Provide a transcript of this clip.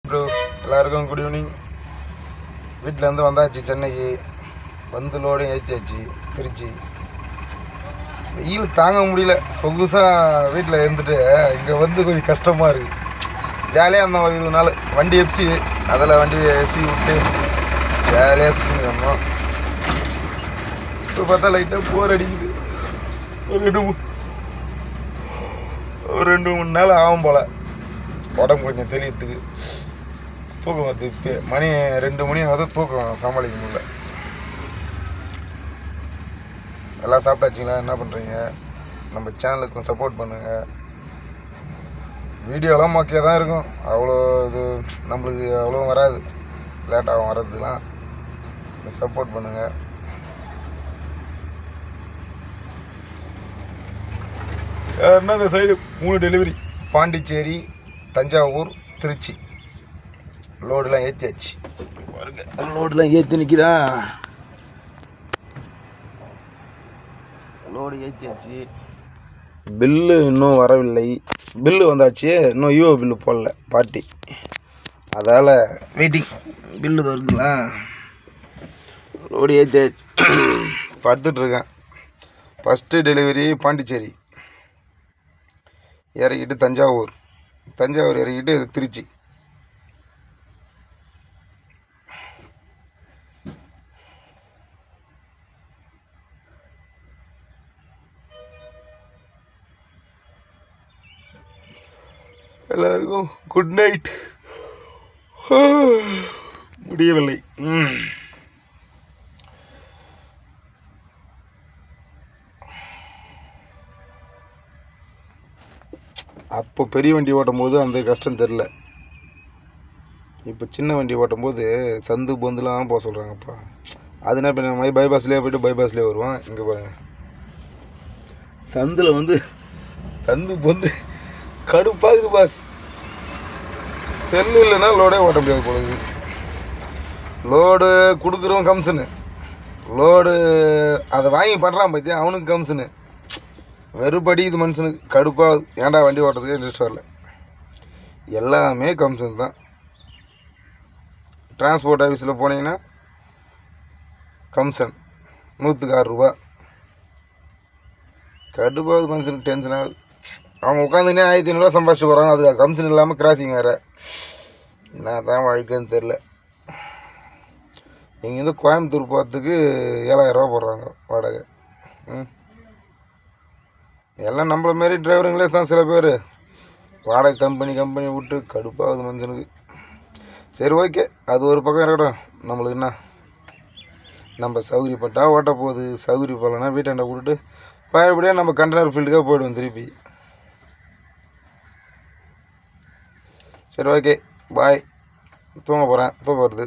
Bro எல்லாருக்கும் good evening. வீட்டிலேருந்து வந்தாச்சு சென்னைக்கு. வந்து லோடையும் ஏற்றியாச்சு திருச்சி. வெயில் தாங்க முடியல. சொகுசாக வீட்டில் இருந்துட்டு இங்கே வந்து கொஞ்சம் கஷ்டமாக இருக்குது. ஜாலியாக இருந்தோம் 20 நாள். வண்டி எஃப்சி, அதில் வண்டி எஃப்சி விட்டு ஜாலியாக சுற்றி வந்தோம். இப்போ பார்த்தா லைட்டாக போர் அடிக்குது. ஒரு 2-3 நாள் ஆகும் போல் உடம்பு கொஞ்சம் தெளியத்துக்கு. தூக்கம் வருது. இப்போ மணி 2 மணி ஆகுது, தூக்கம் சமாளிக்க முடியல. எல்லாம் சாப்பிட்டாச்சிங்களா? என்ன பண்ணுறீங்க? நம்ம சேனலுக்கும் சப்போர்ட் பண்ணுங்கள். வீடியோலாம் மொக்கையாக தான் இருக்கும். அவ்வளோ இது நம்மளுக்கு அவ்வளோ வராது, லேட்டாகும் வர்றதுக்கெலாம். சப்போர்ட் பண்ணுங்கள். என்ன இந்த சைடு 3 டெலிவரி, பாண்டிச்சேரி, தஞ்சாவூர், திருச்சி. லோடுலாம் ஏற்றியாச்சு பாருங்க. லோடுலாம் ஏற்றி நிற்கிதா? லோடு ஏற்றியாச்சு. பில்லு இன்னும் வரவில்லை. பில்லு வந்தாச்சு, இன்னும் யூஓ பில்லு போடல பார்ட்டி. அதால் வெயிட்டிங். பில்லு இருக்குங்களா? லோடு ஏற்றியாச்சு. படுத்துட்ருக்கேன். ஃபஸ்ட்டு டெலிவரி பாண்டிச்சேரி இறக்கிட்டு தஞ்சாவூர் இறக்கிட்டு திருச்சி. எல்லாருக்கும் குட் நைட். முடியவில்லை. அப்போ பெரிய வண்டி ஓட்டும் போது அந்த கஷ்டம் தெரில. இப்போ சின்ன வண்டி ஓட்டும் போது சந்து பொந்துலாம் போக சொல்கிறாங்கப்பா. அது என்ன பண்ண பைபாஸ்லேயே போய்ட்டு பைபாஸ்லேயே வருவான். இங்கே பாருங்கள், சந்தில் வந்து சந்து பொந்து கடுப்பாகுது பாஸ். செல்லு இல்லைன்னா லோடே ஓட்ட முடியாது போல. லோடு கொடுக்குறவன் கம்சனு, லோடு அதை வாங்கி பண்ணுறான் பார்த்தியா, அவனுக்கு கம்சனு. வெறுபடி இது மனுஷனுக்கு கடுப்பாகுது. ஏன்டா வண்டி ஓட்டுறதுக்கு இன்ட்ரெஸ்ட் வரல. எல்லாமே கம்சன் தான். டிரான்ஸ்போர்ட் ஆஃபீஸில் போனீங்கன்னா கம்சன் 100க்கு 6 ரூபா. கடுப்பாகுது மனுஷனுக்கு, டென்ஷன் ஆகுது. அவங்க உட்காந்துனே 1500 சம்பாதிச்சு போகிறாங்க. அதுக்கு கம்சன் இல்லாமல் கிராசிங் வேறு. என்ன தான் வாழ்க்கைன்னு தெரில. இங்கேருந்து கோயம்புத்தூர் போகிறதுக்கு 7000 ரூபா போடுறாங்க வாடகை. எல்லாம் நம்மள மாரி டிரைவருங்களே தான் சில பேர். வாடகை கம்பெனி விட்டு கடுப்பாகுது மனுஷனுக்கு. சரி ஓகே, அது ஒரு பக்கம் இருக்கட்டும். நம்மளுக்கு என்ன, நம்ம சௌகரியப்பட்டால் ஓட்ட போகுது. சௌகரியப்படலைன்னா வீட்டாண்ட விட்டுட்டு பழையபடியாக நம்ம கண்டெய்னர் ஃபீல்டுக்காக போய்டுவோம் திருப்பி. சரி ஓகே, பாய். தூங்க போகிறேன், தூக்கம் வருது.